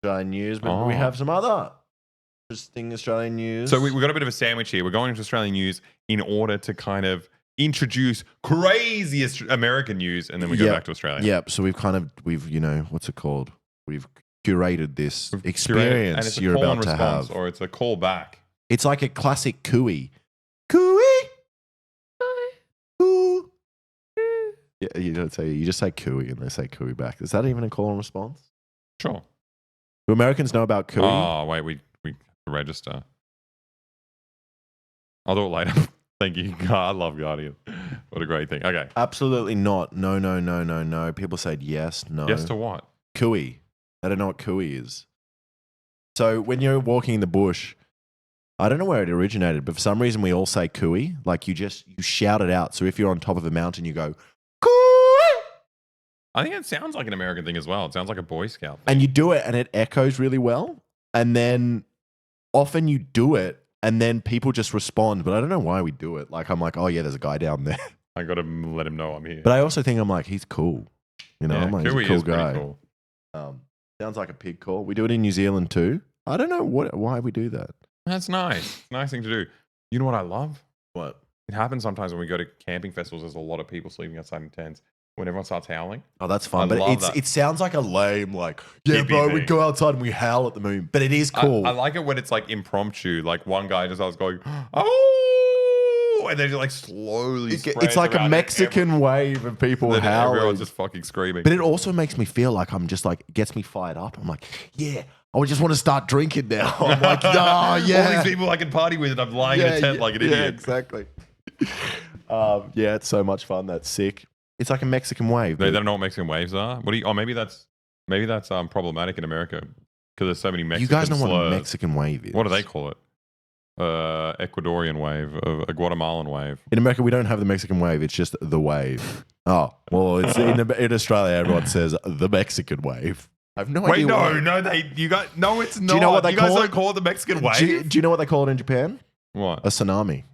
Australian news, but we have some other interesting Australian news. So we got a bit of a sandwich here. We're going into Australian news in order to kind of introduce crazy American news, and then we go back to Australia. Yep. So we've what's it called? We've curated this experience and it's a you're call about and to response, have, or it's a call back. It's like a classic cooey. Cooey. Coo. Yeah, you just say cooey and they say cooey back. Is that even a call and response? Sure. Do Americans know about cooey? Oh, wait, we have to register. I'll do it later. Thank you. God, I love Guardian. What a great thing. Okay. Absolutely not. No. People said yes, no. Yes to what? Cooey. I don't know what cooey is. So when you're walking in the bush, I don't know where it originated, but for some reason we all say cooey. Like you shout it out. So if you're on top of a mountain, you go, cooey. I think it sounds like an American thing as well. It sounds like a Boy Scout thing. And you do it and it echoes really well. And then often you do it and then people just respond. But I don't know why we do it. Like I'm like, oh yeah, there's a guy down there. I got to let him know I'm here. But I also think I'm like, he's cool. You know, I'm like, he's a cool guy. Cool. Sounds like a pig call. We do it in New Zealand too. I don't know why we do that. That's nice. It's a nice thing to do. You know what I love? What? It happens sometimes when we go to camping festivals. There's a lot of people sleeping outside in tents. When everyone starts howling. Oh, that's fun. But it sounds like a lame, like, yeah, bro, we go outside and we howl at the moon. But it is cool. I like it when it's like impromptu. Like one guy just starts going, oh, and then just like slowly it's like a Mexican wave of people howling. Everyone's just fucking screaming. But it also makes me feel like I'm just like, it gets me fired up. I'm like, yeah, I just want to start drinking now. I'm like, oh, yeah. All these people I can party with and I'm lying in a tent like an idiot. Yeah, exactly. Yeah, it's so much fun. That's sick. It's like a Mexican wave. They don't know what Mexican waves are. Maybe that's problematic in America because there's so many Mexican. You guys know slurs. what a Mexican wave is? What do they call it? Ecuadorian wave, a Guatemalan wave. In America, we don't have the Mexican wave. It's just the wave. Oh, well, it's in Australia. Everyone says the Mexican wave. I have no idea. No, it's not. Do you know what they you guys call don't it? call it the Mexican wave? Do you know what they call it in Japan? What? A tsunami.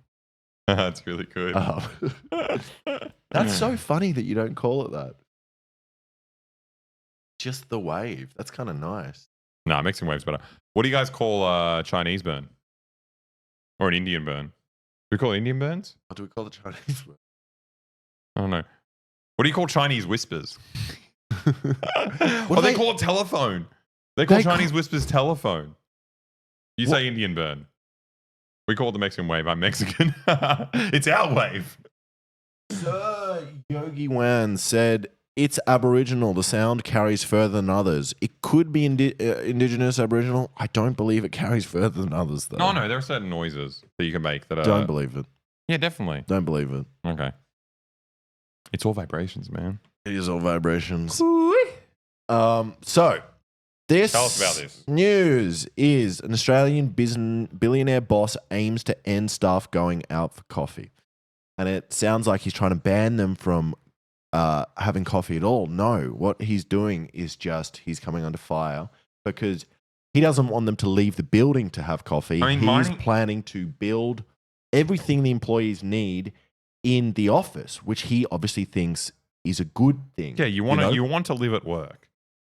That's really good. That's so funny that you don't call it that. Just the wave. That's kind of nice. No, Mexican wave's better. What do you guys call Chinese burn? Or an Indian burn? Do we call it Indian burns? What do we call the Chinese burn? I don't know. What do you call Chinese whispers? They call it telephone. They call Chinese whispers telephone. You say Indian burn. We call it the Mexican wave. I'm Mexican. It's our wave. Sir Yogi Wan said, it's Aboriginal. The sound carries further than others. It could be Indigenous Aboriginal. I don't believe it carries further than others, though. No, there are certain noises that you can make that are... Don't believe it. Yeah, definitely. Don't believe it. Okay. It's all vibrations, man. It is all vibrations. So... Tell us about this. News is an Australian billionaire boss aims to end staff going out for coffee. And it sounds like he's trying to ban them from having coffee at all. No, what he's doing is he's coming under fire because he doesn't want them to leave the building to have coffee. He's planning to build everything the employees need in the office, which he obviously thinks is a good thing. Yeah, you want to live at work.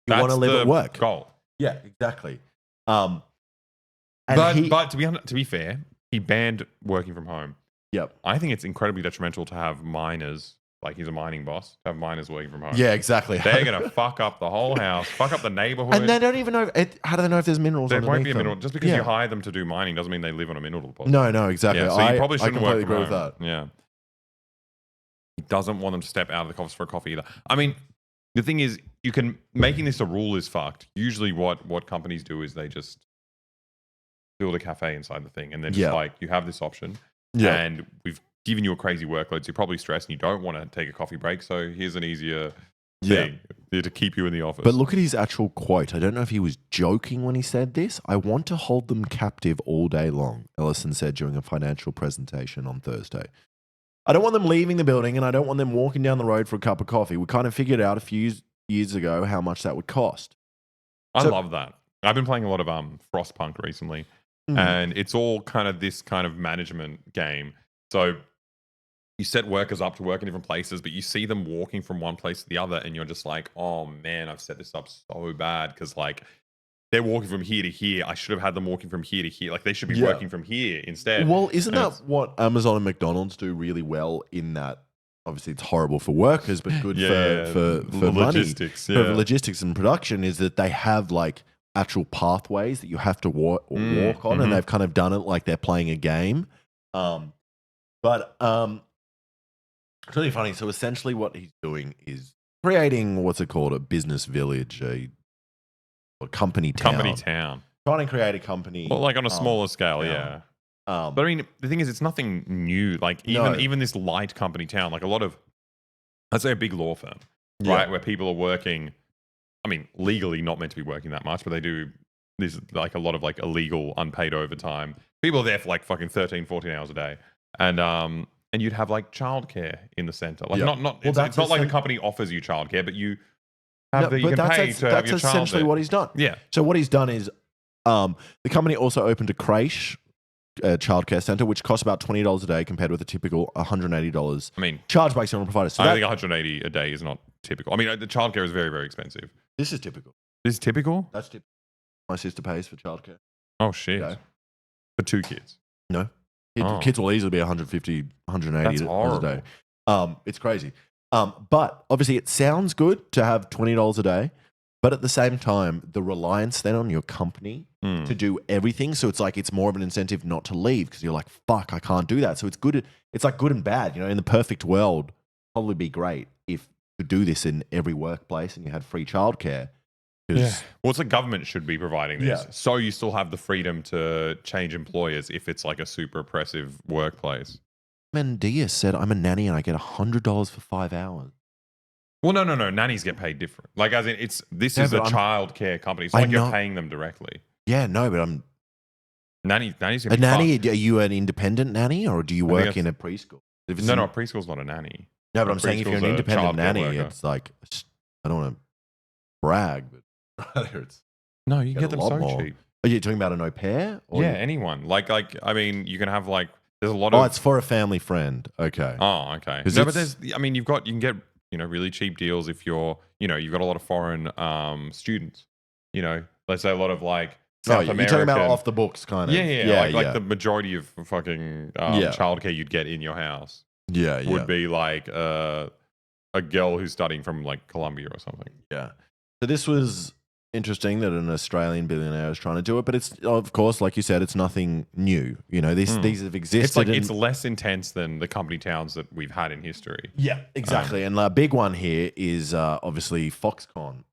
You want to live at work. Goal. Yeah, exactly. But to be fair, he banned working from home. Yep. I think it's incredibly detrimental to have miners, like he's a mining boss, to have miners working from home. Yeah, exactly. They're going to fuck up the whole house, fuck up the neighborhood. And they don't even know, how do they know if there's minerals there underneath won't be a them? mineral. Just because you hire them to do mining doesn't mean they live on a mineral deposit. No, exactly. Yeah, so you probably shouldn't work from agree home. with that. Yeah. He doesn't want them to step out of the office for a coffee either. I mean, the thing is, making this a rule is fucked. Usually what companies do is they just build a cafe inside the thing and then just like, you have this option and we've given you a crazy workload, so you're probably stressed and you don't want to take a coffee break, so here's an easier thing to keep you in the office. But look at his actual quote. I don't know if he was joking when he said this. I want to hold them captive all day long, Ellison said during a financial presentation on Thursday. I don't want them leaving the building and I don't want them walking down the road for a cup of coffee. We kind of figured out a few years ago how much that would cost. I love that. I've been playing a lot of Frostpunk recently and it's all kind of this kind of management game. So you set workers up to work in different places, but you see them walking from one place to the other and you're just like, oh man, I've set this up so bad because like they're walking from here to here. I should have had them walking from here to here. Like they should be Yeah. working from here instead. Well, isn't And that what Amazon and McDonald's do really well in that? Obviously, it's horrible for workers, but good for logistics. money. For logistics and production is that they have like actual pathways that you have to walk on, and they've kind of done it like they're playing a game. But it's really funny. So essentially what he's doing is creating, what's it called? A business village, a company town. Company town. Trying to create a company. Well, like on a smaller scale, yeah. But I mean, the thing is, it's nothing new. Like even this light company town, like a lot of, I'd say a big law firm, right? Where people are working, I mean, legally not meant to be working that much, but they do this, like a lot of like illegal unpaid overtime. People are there for like fucking 13, 14 hours a day. And you'd have like childcare in the center. Like it's not like the company offers you childcare, but you have you can pay to have your child. That's essentially what he's done. Yeah. So what he's done is the company also opened a creche, childcare center, which costs about $20 a day compared with a typical $180. I mean, charged by external providers. So I think $180 a day is not typical. I mean, the childcare is very, very expensive. This is typical. This is typical? That's typical. My sister pays for childcare. Oh, shit. Okay. For 2 kids? No. Kids will easily be $150, $180 a day. It's crazy. But obviously it sounds good to have $20 a day, but at the same time, the reliance then on your company to do everything. So it's like, it's more of an incentive not to leave because you're like, fuck, I can't do that. So it's good. It's like good and bad, you know, in the perfect world, probably be great if you could do this in every workplace and you had free childcare. Yeah. Well, it's the government should be providing this. Yeah. So you still have the freedom to change employers if it's like a super oppressive workplace. Mendia said, I'm a nanny and I get $100 for 5 hours. Well, no. Nannies get paid different. Like, as in, this is a childcare company. So like you're paying them directly. Yeah, no, but I'm... Nannies a nanny, are you an independent nanny or do you work in a preschool? No, a preschool's not a nanny. No, but I'm saying if you're an independent nanny, it's like, I don't want to brag, but... No, you can get them so cheap. Are you talking about an au pair? Or anyone. Like I mean, you can have like there's a lot of. Oh, it's for a family friend. Okay. Oh, okay. No, but there's. I mean, you can get really cheap deals if you're you've got a lot of foreign students. Let's say a lot of like South American. You're talking about off the books kind of. Yeah. Like the majority of fucking childcare you'd get in your house. Would be like a girl who's studying from like Colombia or something. Yeah. So this was interesting that an Australian billionaire is trying to do it, but it's, of course, like you said, it's nothing new. These have existed. It's less intense than the company towns that we've had in history. Yeah, exactly. And the big one here is obviously Foxconn.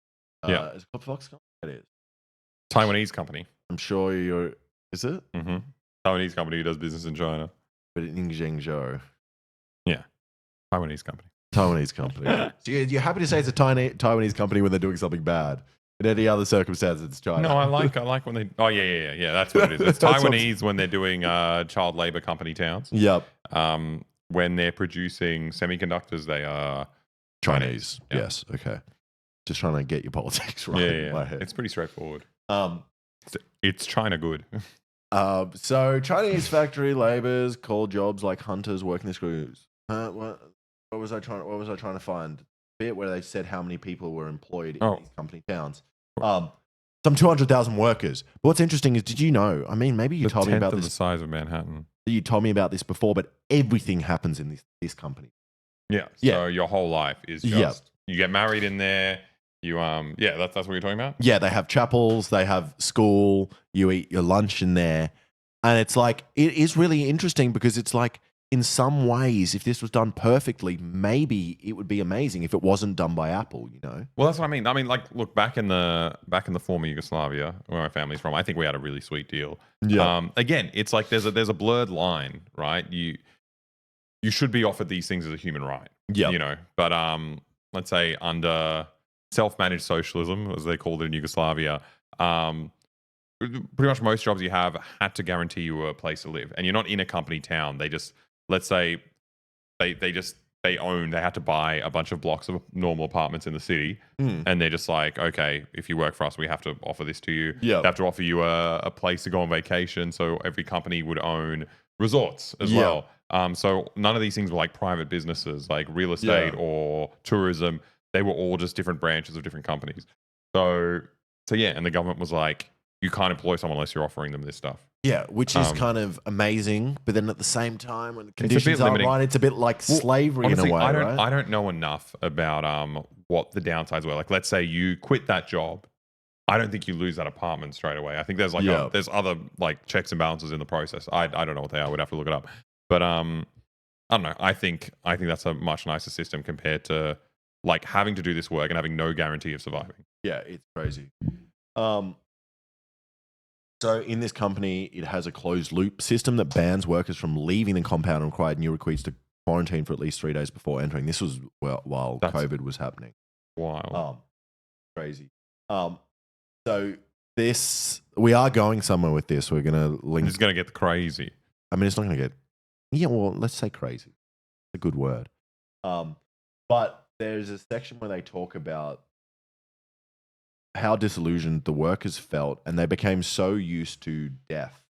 Is it called Foxconn? It is. Taiwanese company. I'm sure you're... Is it? Mm-hmm. Taiwanese company who does business in China. But in Zhengzhou. Yeah. Taiwanese company. So you're happy to say it's a Taiwanese company when they're doing something bad. In any other circumstance, it's China. No, I like when they... Oh, yeah. That's what it is. It's Taiwanese when they're doing child labor company towns. Yep. When they're producing semiconductors, they are... Chinese. Yes. Okay. Just trying to get your politics right in my head. It's pretty straightforward. It's China good. So Chinese factory laborers call jobs like hunters working the screws. What was I trying to find? Bit where they said how many people were employed in these company towns. Some 200,000 workers. But what's interesting is, did you know? I mean, maybe you told me about this. The size of Manhattan. You told me about this before, but everything happens in this company. Yeah. So your whole life is just you get married in there. You that's what you're talking about. Yeah, they have chapels, they have school. You eat your lunch in there, and it's like it is really interesting because it's like, in some ways, if this was done perfectly, maybe it would be amazing if it wasn't done by Apple, Well, that's what I mean. I mean, like, look, back in the former Yugoslavia, where my family's from, I think we had a really sweet deal. Yeah. Again, it's like there's a blurred line, right? You should be offered these things as a human right. Yeah. But let's say under self-managed socialism, as they called it in Yugoslavia, pretty much most jobs you have had to guarantee you a place to live, and you're not in a company town. They just, let's say they had to buy a bunch of blocks of normal apartments in the city, and they're just like, okay, if you work for us, we have to offer this to you. They have to offer you a place to go on vacation. So every company would own resorts as well. So none of these things were like private businesses, like real estate or tourism. They were all just different branches of different companies. So yeah, and the government was like, you can't employ someone unless you're offering them this stuff. Yeah, which is kind of amazing, but then at the same time, when the It's a conditions bit aren't limiting. right, it's a bit like slavery Honestly, in a way, right? I don't know enough about what the downsides were. Like, let's say you quit that job. I don't think you lose that apartment straight away. I think there's like there's other like checks and balances in the process. I don't know what they are. We'd have to look it up. But I don't know. I think that's a much nicer system compared to like having to do this work and having no guarantee of surviving. Yeah, it's crazy. So in this company, it has a closed loop system that bans workers from leaving the compound and required new recruits to quarantine for at least 3 days before entering. This was while COVID was happening. Wow. Crazy. So this, we are going somewhere with this. We're going to link. It's going to get crazy. I mean, it's not going to get, yeah, well, let's say crazy. It's a good word. But there's a section where they talk about how disillusioned the workers felt, and they became so used to death.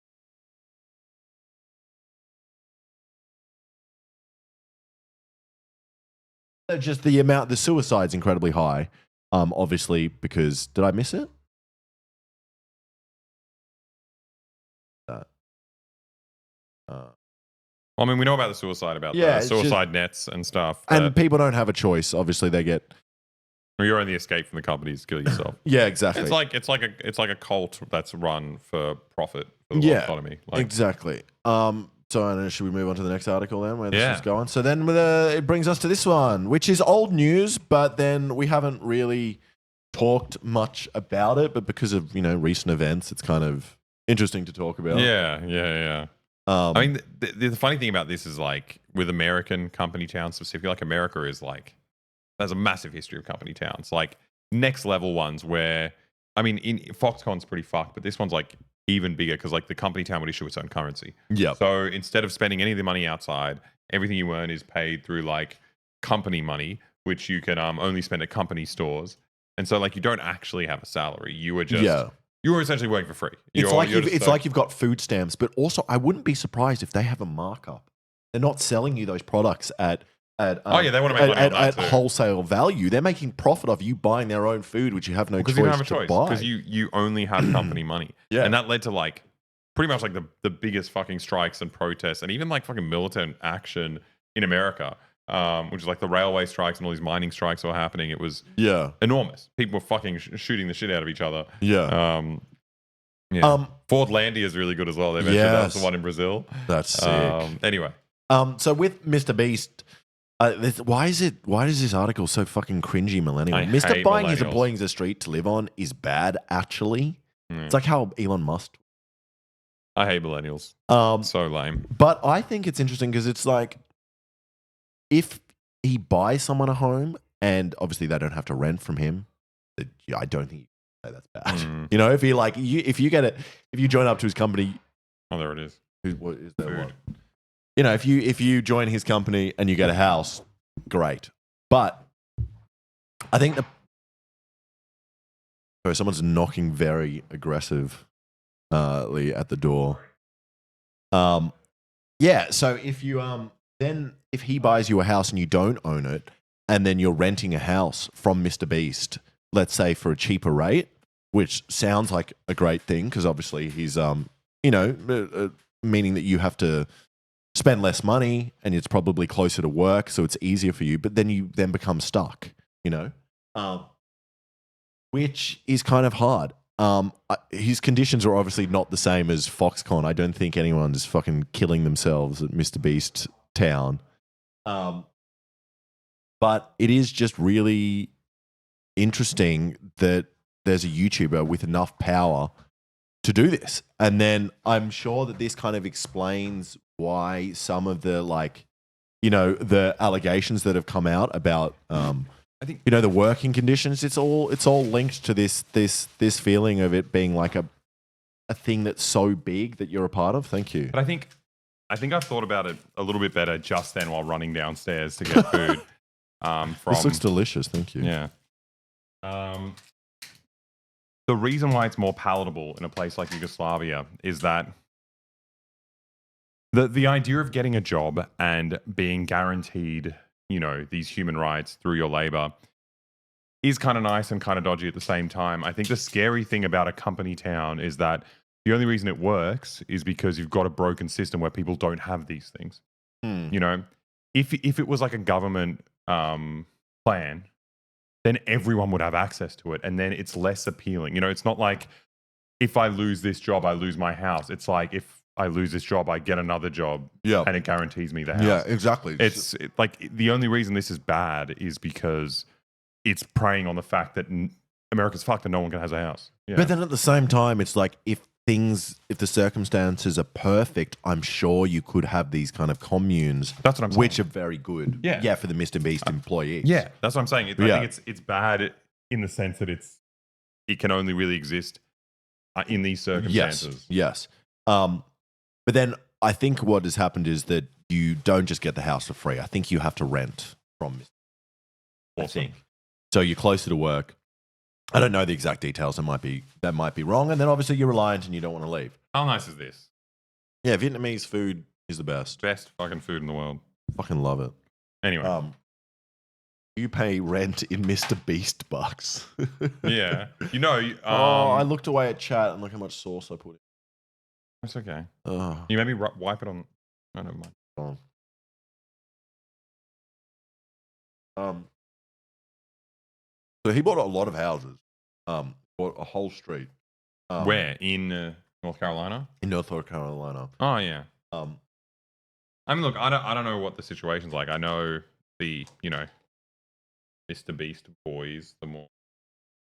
Just the suicide's incredibly high, obviously, because, did I miss it? I mean, we know about the suicide, about the suicide nets and stuff. And people don't have a choice. Obviously, they get... Your only escape from the company is to kill yourself. Yeah, exactly. It's like a cult that's run for profit for the world economy. Like, exactly. So I don't know, should we move on to the next article then, where this is going? So then it brings us to this one, which is old news, but then we haven't really talked much about it. But because of recent events, it's kind of interesting to talk about. Yeah. I mean, the funny thing about this is like with American company towns specifically, like America is like. There's a massive history of company towns, like next level ones where, I mean, Foxconn's pretty fucked, but this one's like even bigger because like the company town would issue its own currency. Yeah. So instead of spending any of the money outside, everything you earn is paid through like company money, which you can only spend at company stores. And so like you don't actually have a salary. You were just you were essentially working for free. It's like you've got food stamps, but also I wouldn't be surprised if they have a markup. They're not selling you those products at they want to make money at wholesale value. They're making profit off you buying their own food, which you have no choice because you don't have a to choice buy. because you only have company money. Yeah, and that led to like pretty much like the biggest fucking strikes and protests and even like fucking militant action in America, which is like the railway strikes and all these mining strikes that were happening. It was enormous. People were fucking shooting the shit out of each other. Fordlandia is really good as well. They mentioned that was the one in Brazil. That's sick. Anyway, so with Mr Beast. Why is this article so fucking cringy, millennial? Mr. Buying his employees a street to live on is bad, actually. It's like how Elon Musk. I hate millennials. So lame. But I think it's interesting because it's like if he buys someone a home and obviously they don't have to rent from him, I don't think you can say that's bad. If he like if you join up to his company. Oh, there it is. What is that one? If you join his company and you get a house, great. But I think someone's knocking very aggressively at the door. So if you then if he buys you a house and you don't own it, and then you're renting a house from Mr. Beast, let's say for a cheaper rate, which sounds like a great thing because obviously he's meaning that you have to spend less money and it's probably closer to work, so it's easier for you, but then you become stuck, which is kind of hard. His conditions are obviously not the same as Foxconn. I don't think anyone's fucking killing themselves at Mr. Beast Town. But it is just really interesting that there's a YouTuber with enough power to do this. And then I'm sure that this kind of explains why some of the the allegations that have come out about I think the working conditions, it's all linked to this feeling of it being like a thing that's so big that you're a part of. Thank you. But I think I've thought about it a little bit better just then while running downstairs to get food. This looks delicious. Thank you. Yeah. The reason why it's more palatable in a place like Yugoslavia is that the idea of getting a job and being guaranteed, these human rights through your labor is kind of nice and kind of dodgy at the same time. I think the scary thing about a company town is that the only reason it works is because you've got a broken system where people don't have these things. You know, if it was like a government plan, then everyone would have access to it, and then it's less appealing. You know, it's not like if I lose this job, I lose my house. It's like if I lose this job, I get another job, and it guarantees me the house. Yeah, exactly. It's like the only reason this is bad is because it's preying on the fact that America's fucked and no one has a house. Yeah. But then at the same time, it's like if the circumstances are perfect, I'm sure you could have these kind of communes. That's what I'm saying. Which are very good. Yeah, for the Mr Beast employees. Yeah, that's what I'm saying. I think it's bad in the sense that it can only really exist in these circumstances. Yes. But then I think what has happened is that you don't just get the house for free. I think you have to rent from Mr. Awesome. I think. So you're closer to work. I don't know the exact details. That might be wrong. And then obviously you're reliant and you don't want to leave. How nice is this? Yeah, Vietnamese food is the best. Best fucking food in the world. Fucking love it. Anyway. You pay rent in Mr. Beast bucks. Yeah. You know. I looked away at chat and look how much sauce I put in. It's okay. Oh. You maybe wipe it on. Oh, never mind. So he bought a lot of houses. Bought a whole street. Where? In North Carolina? In North Carolina. Oh, yeah. I mean, look, I don't know what the situation's like. I know the, Mr. Beast boys, the more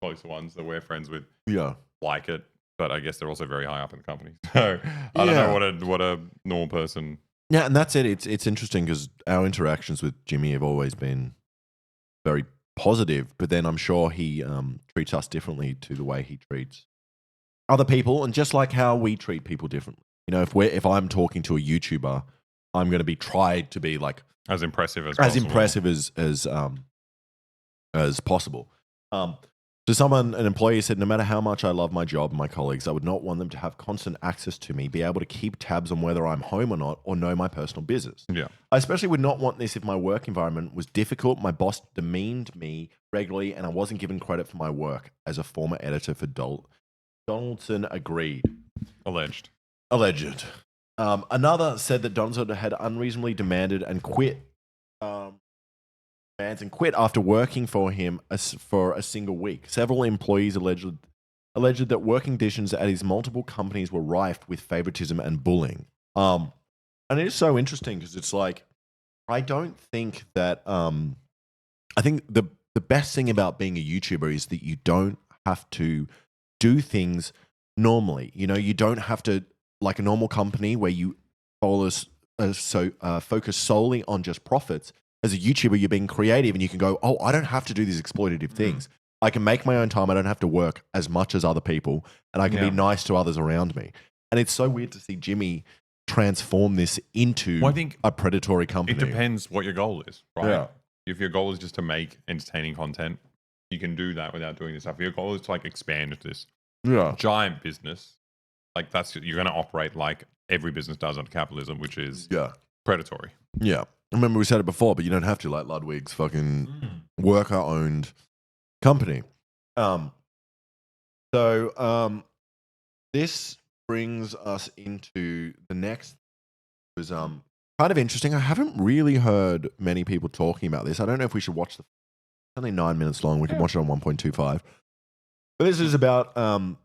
closer ones that we're friends with, like it. But I guess they're also very high up in the company. So I don't know what a normal person. Yeah, and that's it. It's interesting because our interactions with Jimmy have always been very positive, but then I'm sure he treats us differently to the way he treats other people, and just like how we treat people differently. You know, if I'm talking to a YouTuber, I'm going to be tried to be like as impressive as possible. As possible. So an employee said, no matter how much I love my job and my colleagues, I would not want them to have constant access to me, be able to keep tabs on whether I'm home or not, or know my personal business. Yeah. I especially would not want this if my work environment was difficult, my boss demeaned me regularly, and I wasn't given credit for my work. As a former editor for Donaldson agreed. Alleged. Another said that Donaldson had unreasonably demanded and quit. And quit after working for him for a single week. Several employees alleged that working conditions at his multiple companies were rife with favoritism and bullying. And it is so interesting because it's like, I don't think that, I think the best thing about being a YouTuber is that you don't have to do things normally. You know, you don't have to, like a normal company where you focus solely on just profits. As a YouTuber, you're being creative and you can go, oh, I don't have to do these exploitative things. I can make my own time. I don't have to work as much as other people, and I can be nice to others around me. And it's so weird to see Jimmy transform this into a predatory company. It depends what your goal is, right? Yeah. If your goal is just to make entertaining content, you can do that without doing this stuff. If your goal is to like expand this giant business, like you're going to operate like every business does under capitalism, which is predatory. Yeah. I remember we said it before, but you don't have to, like Ludwig's fucking worker-owned company. This brings us into the next. It was kind of interesting. I haven't really heard many people talking about this. I don't know if we should watch it's only 9 minutes long. We can watch it on 1.25. But this is about the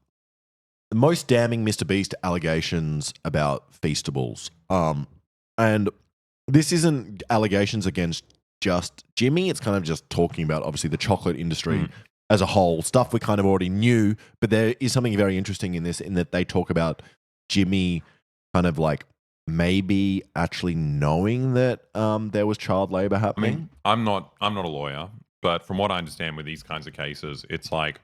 most damning Mr. Beast allegations about Feastables. And this isn't allegations against just Jimmy. It's kind of just talking about, obviously, the chocolate industry as a whole. Stuff we kind of already knew, but there is something very interesting in this, in that they talk about Jimmy kind of like maybe actually knowing that there was child labor happening. I mean, I'm not a lawyer, but from what I understand with these kinds of cases, it's like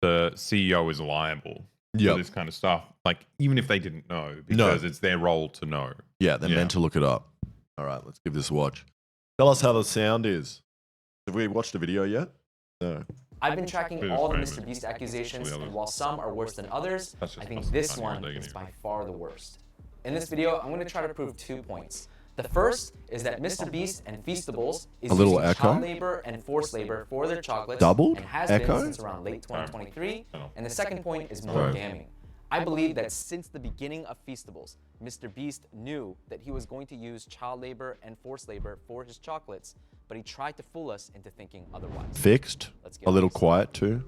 the CEO is liable for this kind of stuff. Like, even if they didn't know, because it's their role to know. Yeah, they're meant to look it up. All right, let's give this a watch. Tell us how the sound is. Have we watched the video yet? No. I've been tracking all the Mr. Beast accusations, and while some are worse than others, I think this one is by far the worst. In this video, I'm going to try to prove 2 points. The first is that Mr. Beast and Feastables is A little using echo? child labor and forced labor for their chocolates Doubled? and has Echo? been since around late 2023. And the second point is more damning. I believe that since the beginning of Feastables, Mr. Beast knew that he was going to use child labor and forced labor for his chocolates, but he tried to fool us into thinking otherwise. Fixed. Let's get A little fixed. quiet too.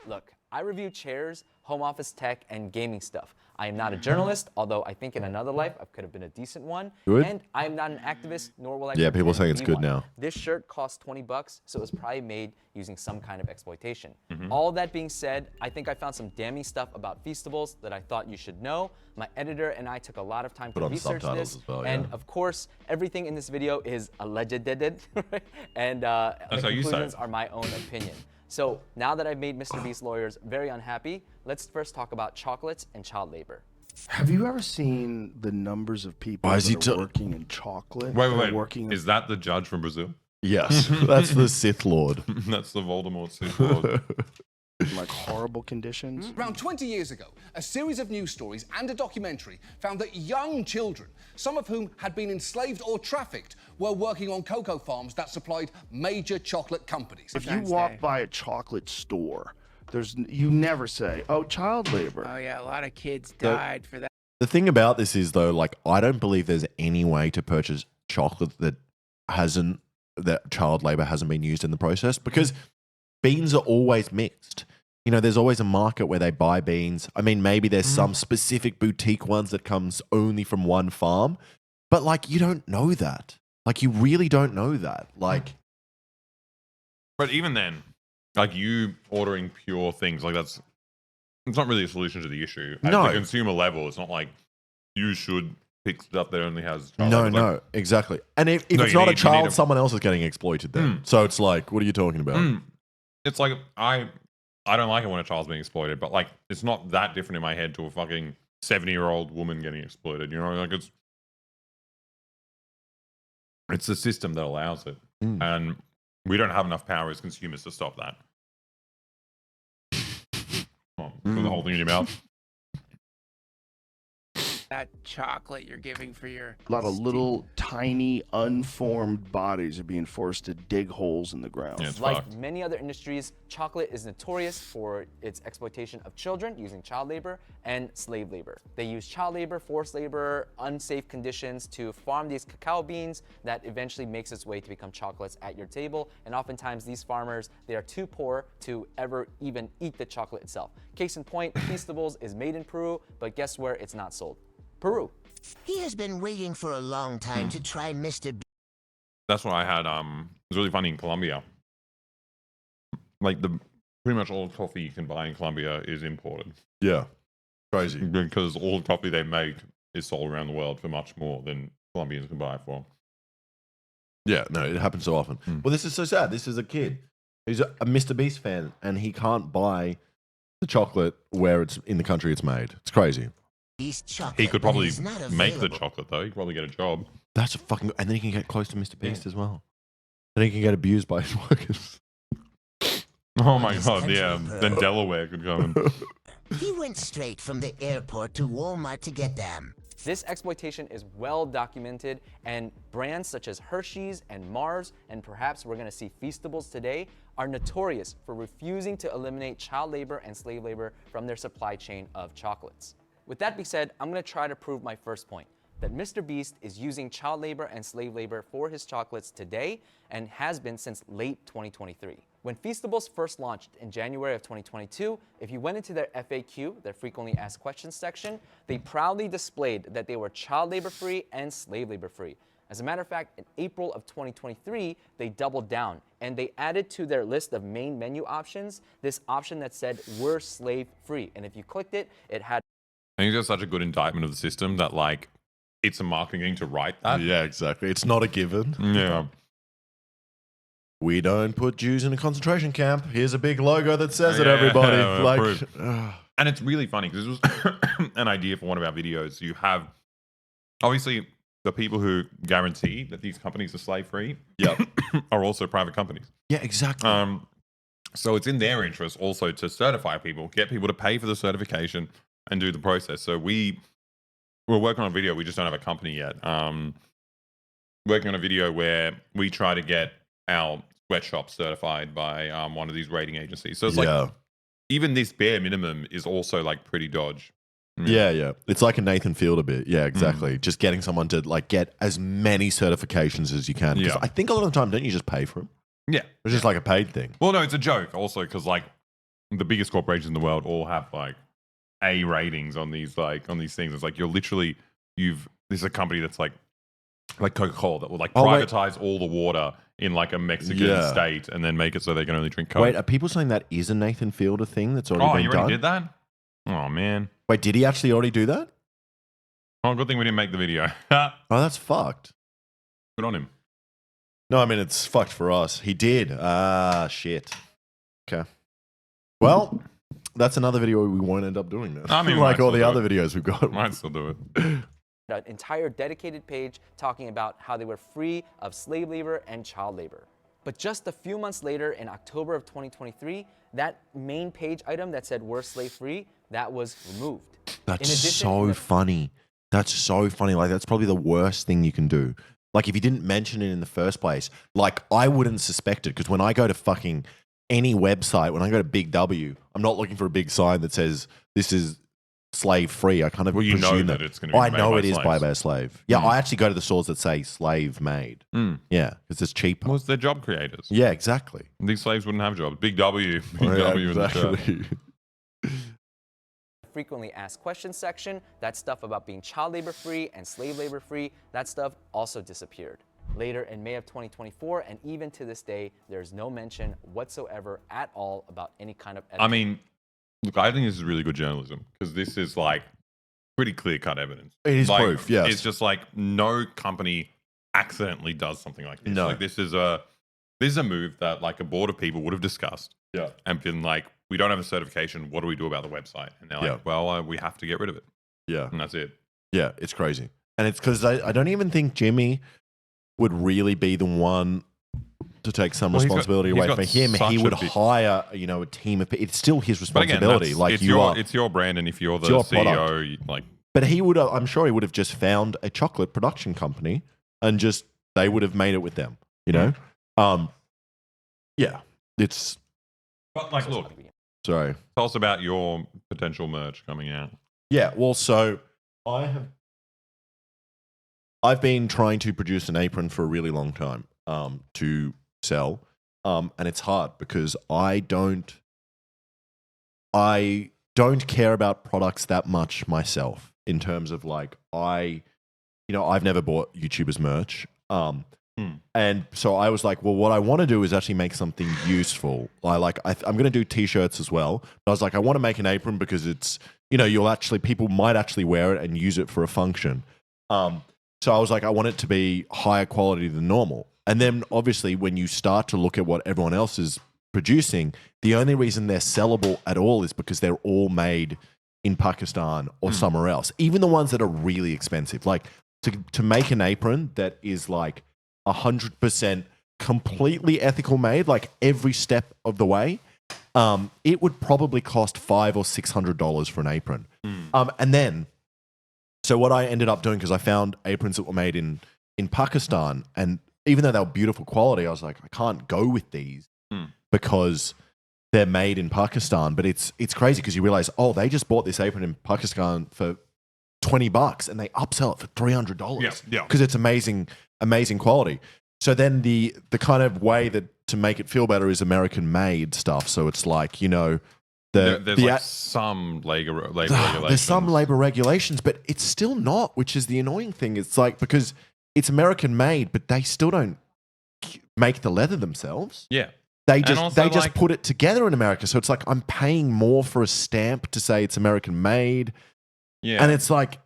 Look, I review chairs, home office tech, and gaming stuff. I am not a journalist, although I think in another life I could have been a decent one. Good. And I am not an activist, nor will I. Yeah, people pretend saying to it's be good one. now. This shirt cost 20 bucks, so it was probably made using some kind of exploitation. All that being said, I think I found some damning stuff about Feastables that I thought you should know. My editor and I took a lot of time to on research subtitles this, as well, and yeah. of course, everything in this video is alleged, and the how you say conclusions it. are my own opinion. So now that I've made Mr. Beast lawyers very unhappy, let's first talk about chocolates and child labor. Have you ever seen the numbers of people Why is he that are working in chocolate? Wait, that wait, are working wait. Is that the judge from Brazil? Yes, that's the Sith Lord. That's the Voldemort Sith Lord. in like horrible conditions? Around 20 years ago, a series of news stories and a documentary found that young children, some of whom had been enslaved or trafficked, were working on cocoa farms that supplied major chocolate companies. If you walk by a chocolate store, you never say, "Oh, child labor." Oh yeah, a lot of kids died for that. The thing about this is though, like, I don't believe there's any way to purchase chocolate that child labor hasn't been used in the process, because beans are always mixed. You know, there's always a market where they buy beans. I mean, maybe there's some specific boutique ones that comes only from one farm, but like, you don't know that. Like, you really don't know that. Like, But even then, like, you ordering pure things, like, it's not really a solution to the issue. At No. the consumer level, it's not like you should pick stuff that only has child labor. It's like, exactly. And if No, it's you not a need child, a- someone else is getting exploited then. So it's like, what are you talking about? It's like, I don't like it when a child's being exploited, but like, it's not that different in my head to a fucking 70-year-old woman getting exploited. You know, like, it's the system that allows it, and we don't have enough power as consumers to stop that. Put the whole thing in your mouth. That chocolate you're giving for your A lot of little, tiny, unformed bodies are being forced to dig holes in the ground. Yeah, it's Like fucked. many other industries, chocolate is notorious for its exploitation of children using child labor and slave labor. They use child labor, forced labor, unsafe conditions to farm these cacao beans that eventually makes its way to become chocolates at your table. And oftentimes these farmers, they are too poor to ever even eat the chocolate itself. Case in point, Feastables is made in Peru, but guess where it's not sold? Peru. He has been waiting for a long time to try Mr. Beast. That's what I had. It was really funny in Colombia. Like, pretty much all coffee you can buy in Colombia is imported, Yeah. Crazy. because all the coffee they make is sold around the world for much more than Colombians can buy it for. Yeah, no, it happens so often. Well, this is so sad. This is a kid who's a Mr. Beast fan, and he can't buy the chocolate where it's in the country it's made. It's crazy. Chocolate, He could but probably it is not make the available. chocolate, though. He could probably get a job. That's a fucking, and then he can get close to Mr. Beast as well. Then he can get abused by his workers. Oh my This god, country, yeah. bro. Then Delaware could come and... He went straight from the airport to Walmart to get them. This exploitation is well documented, and brands such as Hershey's and Mars, and perhaps we're gonna see Feastables today, are notorious for refusing to eliminate child labor and slave labor from their supply chain of chocolates. With that being said, I'm gonna try to prove my first point, that Mr. Beast is using child labor and slave labor for his chocolates today and has been since late 2023. When Feastables first launched in January of 2022, if you went into their FAQ, their frequently asked questions section, they proudly displayed that they were child labor free and slave labor free. As a matter of fact, in April of 2023, they doubled down and they added to their list of main menu options this option that said we're slave free. And if you clicked it, it had I think that's such a good indictment of the system that, like, it's a marketing to write that. Yeah, exactly. It's not a given. Yeah. We don't put Jews in a concentration camp. Here's a big logo that says it, Yeah, everybody. Like, approved. And it's really funny because this was an idea for one of our videos. You have, obviously, the people who guarantee that these companies are slave free are also private companies. yeah, exactly. So it's in their interest also to certify people, get people to pay for the certification and do the process. So we're we're working on a video. We just don't have a company yet. Working on a video where we try to get our sweatshop certified by one of these rating agencies. So it's like even this bare minimum is also like pretty dodge. Yeah. It's like a Nathan Field a bit. Yeah, exactly. Just getting someone to like get as many certifications as you can. Because I think a lot of the time, don't you just pay for them? Yeah. It's just like a paid thing. Well, no, it's a joke also because like the biggest corporations in the world all have like A ratings on these things. It's like you're literally this is a company that's like Coca-Cola that will like privatize all the water in like a Mexican state and then make it so they can only drink Coke. Wait, are people saying that is a Nathan Fielder thing that's already been you done? already did that? Oh man. Wait, did he actually already do that? Oh, good thing we didn't make the video. Oh, that's fucked. Good on him. No, I mean, it's fucked for us. He did. Ah, shit. Okay. Well, that's another video we won't end up doing now. I mean, like all the other videos we've got. Might still do it. An entire dedicated page talking about how they were free of slave labor and child labor. But just a few months later, in October of 2023, that main page item that said we're slave free, that was removed. That's so funny. That's so funny. Like, that's probably the worst thing you can do. Like, if you didn't mention it in the first place, like, I wouldn't suspect it because when I go to fucking any website, when I go to Big W, I'm not looking for a big sign that says this is slave free. I kind of you presume know that it's going to be I made know by it is slaves. by a slave. Yeah, I actually go to the stores that say slave made. Yeah, because it's cheaper. Well, it's their job creators. Yeah, exactly. These slaves wouldn't have jobs. Big W. Big W in the chat. Frequently asked questions section, that stuff about being child labor free and slave labor free, that stuff also disappeared. Later in May of 2024, and even to this day, there's no mention whatsoever at all about any kind of I mean, look, I think this is really good journalism because this is like pretty clear-cut evidence. It is like, proof, yes. It's just like no company accidentally does something like this. No. Like this is a move that like a board of people would have discussed. Yeah. And been like, we don't have a certification. What do we do about the website? And they're like, well, we have to get rid of it. Yeah. And that's it. Yeah, it's crazy. And it's because I don't even think Jimmy would really be the one to take some responsibility away from him. He would hire, a team of people. It's still his responsibility. It's your brand, and if you're the CEO, like. But he would. I'm sure he would have just found a chocolate production company, and just they would have made it with them. Yeah, it's. But like, look. Sorry. Tell us about your potential merch coming out. Yeah. Well, so I've been trying to produce an apron for a really long time to sell, and it's hard because I don't care about products that much myself in terms of like I've never bought YouTubers merch, and so I was like, well, what I want to do is actually make something useful. I'm going to do t-shirts as well. But I was like, I want to make an apron because it's people might actually wear it and use it for a function. So I was like, I want it to be higher quality than normal. And then obviously when you start to look at what everyone else is producing, the only reason they're sellable at all is because they're all made in Pakistan or somewhere else. Even the ones that are really expensive. Like to make an apron that is like 100% completely ethical made, like every step of the way, it would probably cost $500 or $600 for an apron. And then, so what I ended up doing, because I found aprons that were made in Pakistan, and even though they were beautiful quality, I was like, I can't go with these because they're made in Pakistan. But it's crazy because you realize, oh, they just bought this apron in Pakistan for $20 and they upsell it for $300 because it's amazing quality. So then the kind of way that to make it feel better is American made stuff. So it's like, there's some labor regulations. There's some labor regulations, but it's still not, which is the annoying thing. It's like, because it's American made, but they still don't make the leather themselves. Yeah. They just put it together in America. So it's like I'm paying more for a stamp to say it's American made. Yeah. And it's like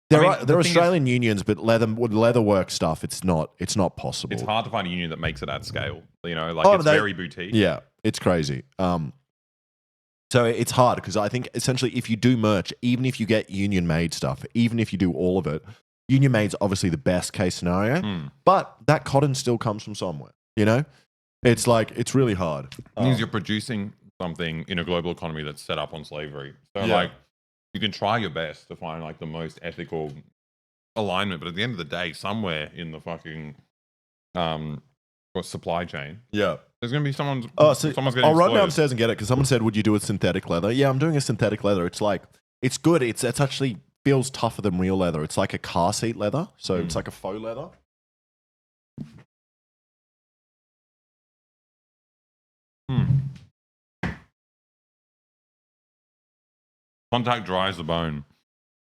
there are Australian unions, but leather work stuff, it's not possible. It's hard to find a union that makes it at scale. It's very boutique. Yeah, it's crazy. So it's hard because I think essentially if you do merch, even if you get union made stuff, even if you do all of it, union made's obviously the best case scenario, but that cotton still comes from somewhere, It's like, it's really hard. It means you're producing something in a global economy that's set up on slavery. So you can try your best to find like the most ethical alignment, but at the end of the day, somewhere in the fucking supply chain, Yeah. there's gonna be someone's getting I'll run exploited. downstairs and get it because someone said, "Would you do a synthetic leather?" Yeah, I'm doing a synthetic leather. It's like it's good. It's actually feels tougher than real leather. It's like a car seat leather, so it's like a faux leather. Contact dries the bone.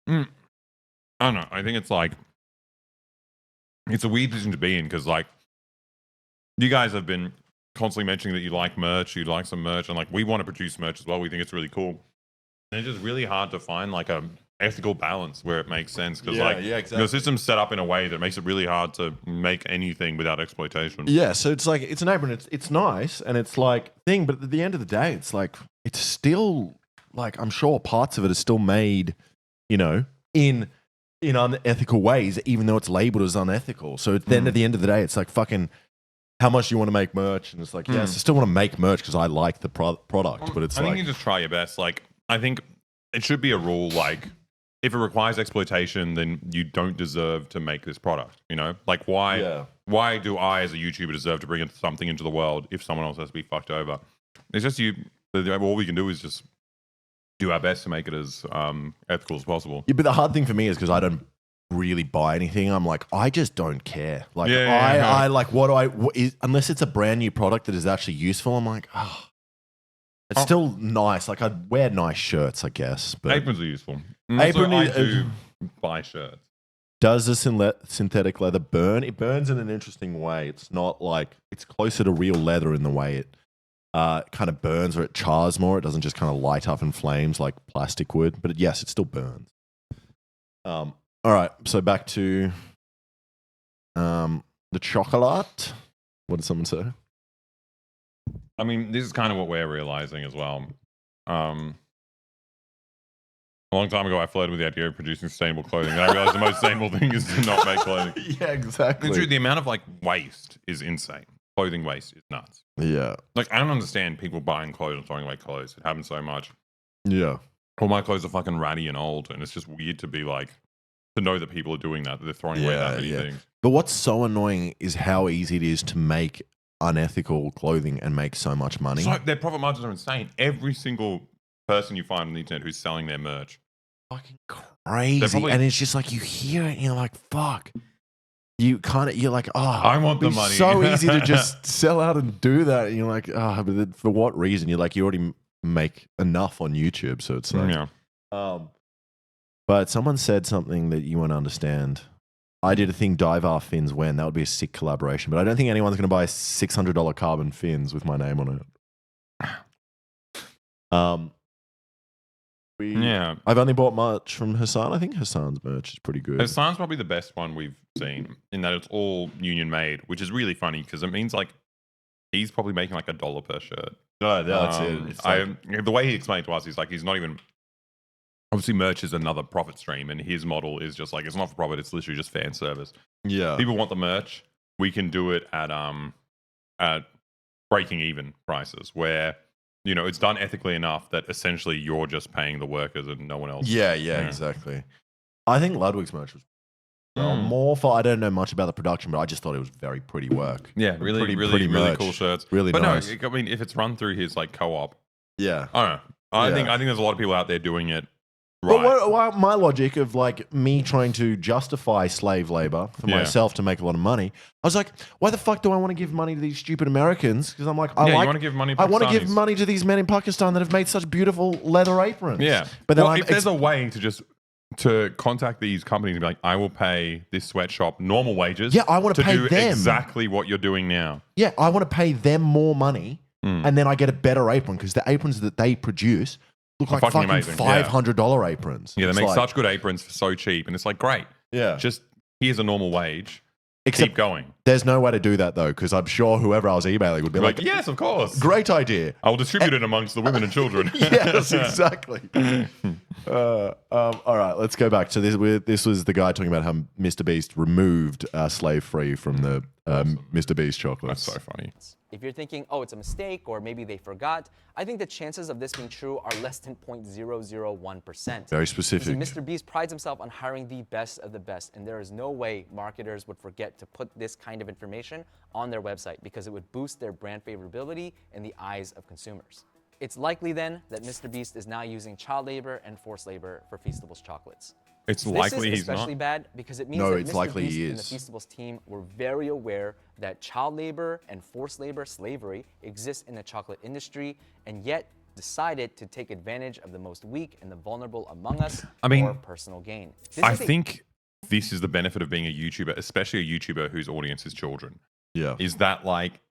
I don't know. I think it's like it's a weird position to be in because like you guys have been constantly mentioning that you like merch, you like some merch, and like we want to produce merch as well. We think it's really cool. And it's just really hard to find like a ethical balance where it makes sense because exactly. the system's set up in a way that makes it really hard to make anything without exploitation. Yeah, so it's like it's an apron. It's nice and it's like thing, but at the end of the day, it's like it's still like I'm sure parts of it are still made, in unethical ways, even though it's labeled as unethical. So then at the end of the day, it's like fucking how much do you want to make merch? And it's like, yes, I still want to make merch because I like the product, but it's I like think you just try your best. Like I think it should be a rule like if it requires exploitation, then you don't deserve to make this product. Like why do I as a YouTuber deserve to bring something into the world if someone else has to be fucked over? It's just all we can do is just do our best to make it as ethical as possible. Yeah, but the hard thing for me is because I don't really buy anything. I'm like, I just don't care. Like, Yeah. I like, unless it's a brand new product that is actually useful, I'm like, it's still nice. Like, I'd wear nice shirts, I guess. But Aprons are useful. And also, I do buy shirts. does the synthetic leather burn? It burns in an interesting way. It's not like, it's closer to real leather in the way it kind of burns or it chars more. It doesn't just kind of light up in flames like plastic would. But yes, it still burns. All right, so back to the chocolate. What did someone say? I mean, this is kind of what we're realizing as well. A long time ago, I flirted with the idea of producing sustainable clothing, and I realized the most sustainable thing is to not make clothing. Yeah, exactly. Dude, the amount of like waste is insane. Clothing waste is nuts. Yeah. Like, I don't understand people buying clothes and throwing away clothes. It happens so much. Yeah. All my clothes are fucking ratty and old, and it's just weird to be like, to know that people are doing that they're throwing away that many things. But what's so annoying is how easy it is to make unethical clothing and make so much money. So their profit margins are insane. Every single person you find on the internet who's selling their merch. Fucking crazy. And it's just like you hear it and you're like, fuck. You're like, I want the it'd be money. so easy to just sell out and do that. And you're like, but then for what reason? You're like, you already make enough on YouTube. So it's like, but someone said something that you won't understand. I did a thing, Divar Fins when. That would be a sick collaboration. But I don't think anyone's going to buy $600 carbon fins with my name on it. I've only bought much from Hassan. I think Hassan's merch is pretty good. Hassan's probably the best one we've seen in that it's all union made, which is really funny because it means like he's probably making like $1 per shirt. No, that's it. It's the way he explained to us, he's like, he's not even. Obviously, merch is another profit stream, and his model is just like it's not for profit. It's literally just fan service. Yeah, people want the merch. We can do it at breaking even prices, where it's done ethically enough that essentially you're just paying the workers and no one else. Yeah, exactly. I think Ludwig's merch was more for. I don't know much about the production, but I just thought it was very pretty work. Yeah, really cool shirts. Really but nice. No, I mean, if it's run through his like co-op, yeah, I don't know. I think there's a lot of people out there doing it. Right. But my logic of like me trying to justify slave labor for myself to make a lot of money, I was like, why the fuck do I want to give money to these stupid Americans? Because I'm like, you want to give money. I want to give money to these men in Pakistan that have made such beautiful leather aprons. Yeah, but then if there's a way to contact these companies and be like, I will pay this sweatshop normal wages. Yeah, I want to pay do them exactly what you're doing now. Yeah, I want to pay them more money, and then I get a better apron because the aprons that they produce look like fucking $500 aprons. Yeah, they make such good aprons for so cheap, and it's like, great. Yeah, just here's a normal wage. Except keep going. There's no way to do that though, because I'm sure whoever I was emailing would be like, yes, of course, great idea. I will distribute it amongst the women and children. Yes, exactly. All right, let's go back to this. This was the guy talking about how Mr. Beast removed Slave Free from the Mr. Beast chocolates. That's so funny. If you're thinking, oh, it's a mistake, or maybe they forgot, I think the chances of this being true are less than 0.001%. Very You specific. see, Mr. Beast prides himself on hiring the best of the best, and there is no way marketers would forget to put this kind of information on their website because it would boost their brand favorability in the eyes of consumers. It's likely then that Mr. Beast is now using child labor and forced labor for Feastables chocolates. It's This likely is he's especially not. bad because it means No, that it's Mr. likely Beast he and the is. Feastables team were very aware that child labor and forced labor slavery exists in the chocolate industry, and yet decided to take advantage of the most weak and the vulnerable among us I mean, for personal gain. This I is a- think this is the benefit of being a YouTuber, especially a YouTuber whose audience is children. Yeah. Is that like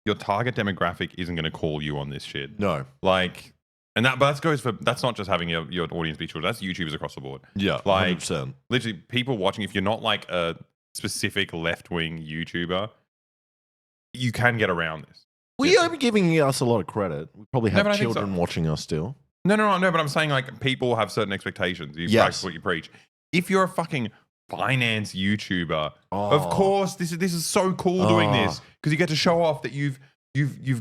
your target demographic isn't going to call you on this shit? No. Like, and that goes for, that's not just having your audience be children. That's YouTubers across the board. Yeah. Like, 100%. literally, people watching. If you're not like a specific left wing YouTuber, you can get around this. We are giving us a lot of credit. We probably have but I think children so. watching us still. No, but I'm saying like people have certain expectations. You Yes. practice what you preach. If you're a fucking finance YouTuber, Oh. of course this is so cool doing this because you get to show off that you've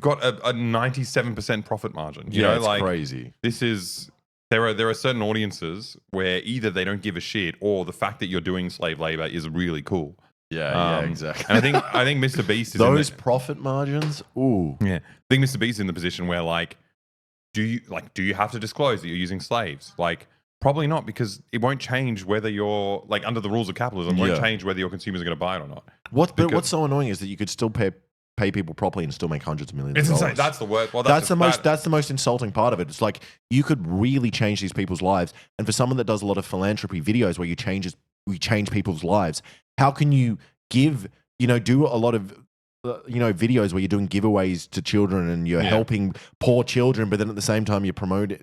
got a 97% profit margin. You know, it's like crazy. this is there are certain audiences where either they don't give a shit or the fact that you're doing slave labor is really cool. Yeah, exactly. And I think Mr. Beast is Those in the, profit margins, ooh. yeah. I think Mr. Beast is in the position where like do you have to disclose that you're using slaves? Like probably not, because it won't change whether you're like under the rules of capitalism, it won't Yeah. change whether your consumers are going to buy it or not. But Because- what's so annoying is that you could still pay people properly and still make hundreds of millions It's of insane. dollars. That's the worst. Well, That's the most insulting part of it. It's like you could really change these people's lives. And for someone that does a lot of philanthropy videos where you change people's lives, how can you do a lot of videos where you're doing giveaways to children and you're helping poor children, but then at the same time you promote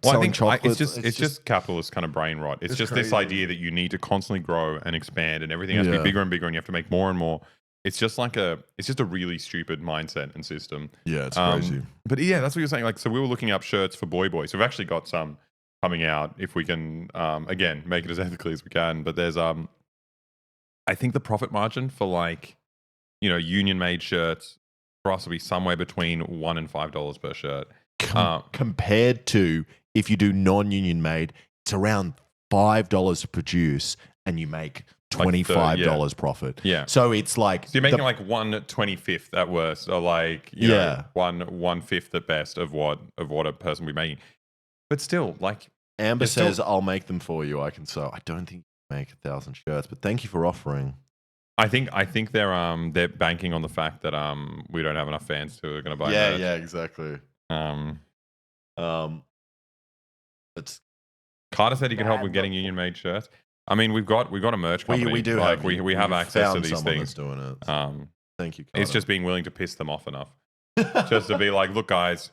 selling chocolates. It's just capitalist kind of brain rot. It's just this crazy. idea that you need to constantly grow and expand, and everything has to be bigger and bigger, and you have to make more and more. It's just a really stupid mindset and system. Yeah, it's crazy. But yeah, that's what you're saying. Like, so we were looking up shirts for BoyBoy. So we've actually got some coming out if we can, again, make it as ethically as we can. But there's, I think the profit margin for union made shirts for us will be somewhere between $1 and $5 per shirt. Compared to if you do non-union made, it's around $5 to produce and you make $25 profit. Yeah. So it's like... So you're making like 1/25th at worst, or like you know, 1/5 at best of what a person would be making. But still, like Amber it's still- says, I'll make them for you. I don't think you can make 1,000 shirts, but thank you for offering. I think they're banking on the fact that we don't have enough fans who are going to buy merch. exactly. It's Carter said he could help with getting union made shirts. I mean, we've got a merch company. we do like have we have access to found these someone things. that's doing it. Thank you, Carter. It's just being willing to piss them off enough, just to be like, look, guys,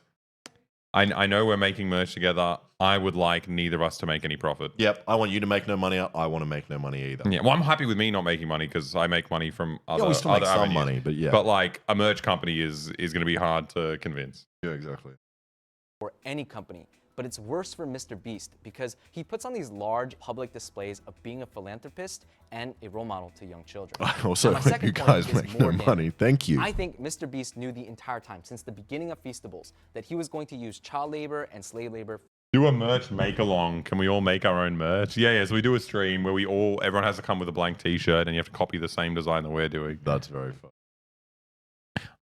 I know we're making merch together. I would like neither of us to make any profit. Yep, I want you to make no money. I want to make no money either. Yeah, well, I'm happy with me not making money because I make money from other. we still make other some avenues. money, but yeah. But like a merch company is going to be hard to convince. Yeah, exactly. for any company. But it's worse for Mr. Beast because he puts on these large public displays of being a philanthropist and a role model to young children. Also, Now, my second you point guys is make more no damning. money. Thank you. I think Mr. Beast knew the entire time, since the beginning of Feastables, that he was going to use child labor and slave labor. Do a merch make along. Can we all make our own merch? Yeah. So we do a stream where everyone has to come with a blank T-shirt and you have to copy the same design that we're doing. That's very fun.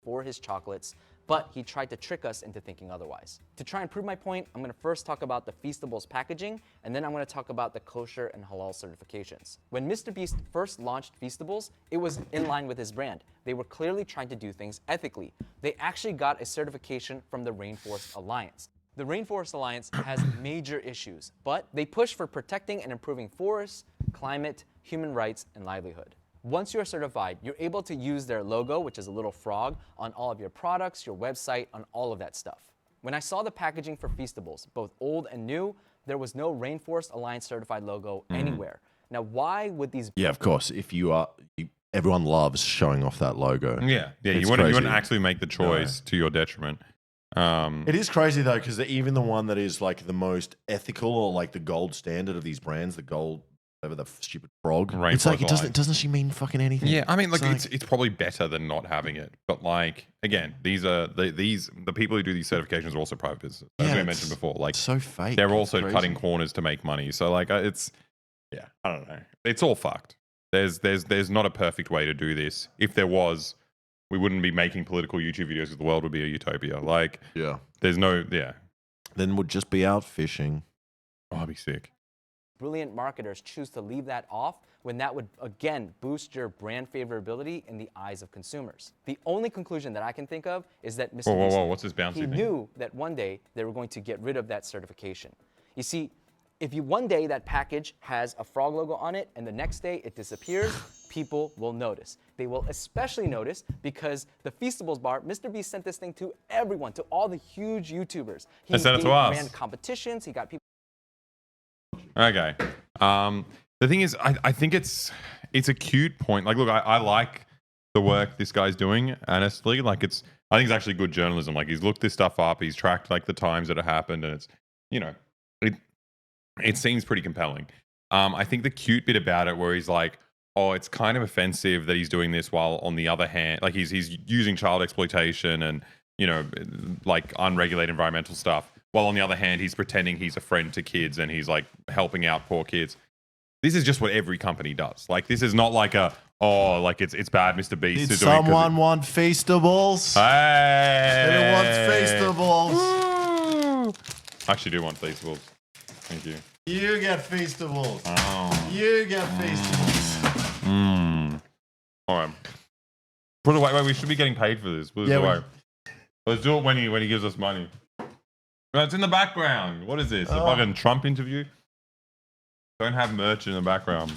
For his chocolates, but he tried to trick us into thinking otherwise. To try and prove my point, I'm gonna first talk about the Feastables packaging, and then I'm gonna talk about the kosher and halal certifications. When Mr. Beast first launched Feastables, it was in line with his brand. They were clearly trying to do things ethically. They actually got a certification from the Rainforest Alliance. The Rainforest Alliance has major issues, but they push for protecting and improving forests, climate, human rights, and livelihood. Once you're certified, you're able to use their logo, which is a little frog, on all of your products, your website, on all of that stuff. When I saw the packaging for Feastables, both old and new, there was no Rainforest Alliance certified logo anywhere. Now, why would these... Yeah, of course. If everyone loves showing off that logo. Yeah. It's You wouldn't crazy. actually make the choice to your detriment. It is crazy though, because even the one that is like the most ethical or like the gold standard of these brands, the gold, whatever the stupid frog, it's like it doesn't she mean fucking anything? Yeah, I mean, like it's probably better than not having it, but like again, these are the people who do these certifications are also private businesses, as we mentioned before. Like so fake. They're also cutting corners to make money. So like it's I don't know. It's all fucked. There's not a perfect way to do this. If there was, we wouldn't be making political YouTube videos because the world would be a utopia. Like there's no Then we'll just be out fishing. Oh, I'd be sick. Brilliant marketers choose to leave that off when that would, again, boost your brand favorability in the eyes of consumers. The only conclusion that I can think of is that Mr. Beast, whoa, what's this bouncy thing? knew that one day they were going to get rid of that certification. You see, if one day that package has a frog logo on it and the next day it disappears, people will notice. They will especially notice because the Feastables bar, Mr. Beast sent this thing to everyone, to all the huge YouTubers. He sent it to us. ran competitions, he got people. Okay. The thing is, I think it's a cute point. Like, look, I like the work this guy's doing, honestly. Like, I think it's actually good journalism. Like, he's looked this stuff up, he's tracked like the times that it happened, and it's, it seems pretty compelling. I think the cute bit about it where he's like, oh, it's kind of offensive that he's doing this while on the other hand, like he's using child exploitation and, like unregulated environmental stuff. While on the other hand, he's pretending he's a friend to kids and he's like helping out poor kids. This is just what every company does. Like, this is not like it's bad Mr. Beast. Did someone want Feastables? Hey! Who wants Feastables? I actually do want Feastables. Thank you. You get Feastables. Oh. You get Feastables. All right. Put it away. Wait, we should be getting paid for this. Put it away. Let's do it when he gives us money. It's in the background. What is this? A fucking Trump interview? Don't have merch in the background.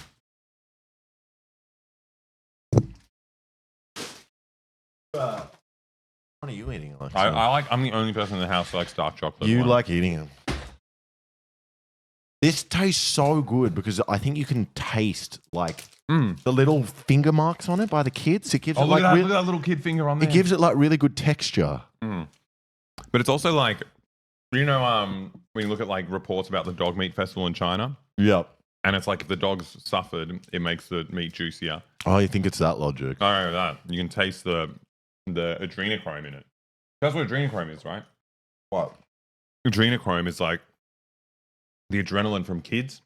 What are you eating? I'm the only person in the house who likes dark chocolate. You like eating them. This tastes so good because I think you can taste like the little finger marks on it by the kids. It gives it look like at that little kid finger on there. It gives it like really good texture. But it's also like, when you look at like reports about the dog meat festival in China. Yep. And it's like if the dogs suffered, it makes the meat juicier. Oh, you think it's that logic? I don't know that. You can taste the adrenochrome in it. That's what adrenochrome is, right? What? Adrenochrome is like the adrenaline from kids.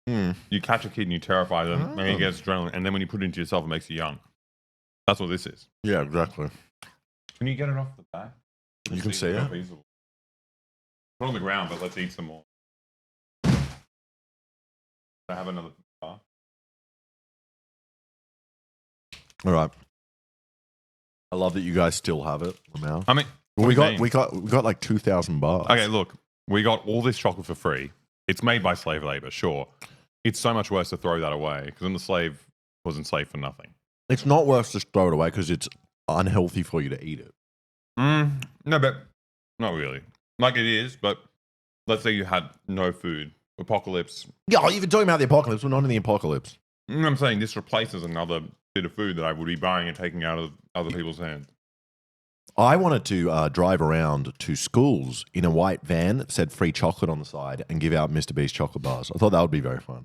You catch a kid and you terrify them, and he gets adrenaline, and then when you put it into yourself, it makes you young. That's what this is. Yeah, exactly. Can you get it off the back? You can see it. Put it on the ground, but let's eat some more. I have another bar. All right. I love that you guys still have it. Now. I mean, we got like 2,000 bars. Okay, look, we got all this chocolate for free. It's made by slave labor, sure. It's so much worse to throw that away because then the slave was enslaved for nothing. It's not worse to throw it away because it's unhealthy for you to eat it. No, but not really. Like it is, but let's say you had no food. Apocalypse. Yeah, even talking about the apocalypse, we're not in the apocalypse. I'm saying this replaces another bit of food that I would be buying and taking out of other people's hands. I wanted to drive around to schools in a white van that said free chocolate on the side and give out Mr. Beast chocolate bars. I thought that would be very fun.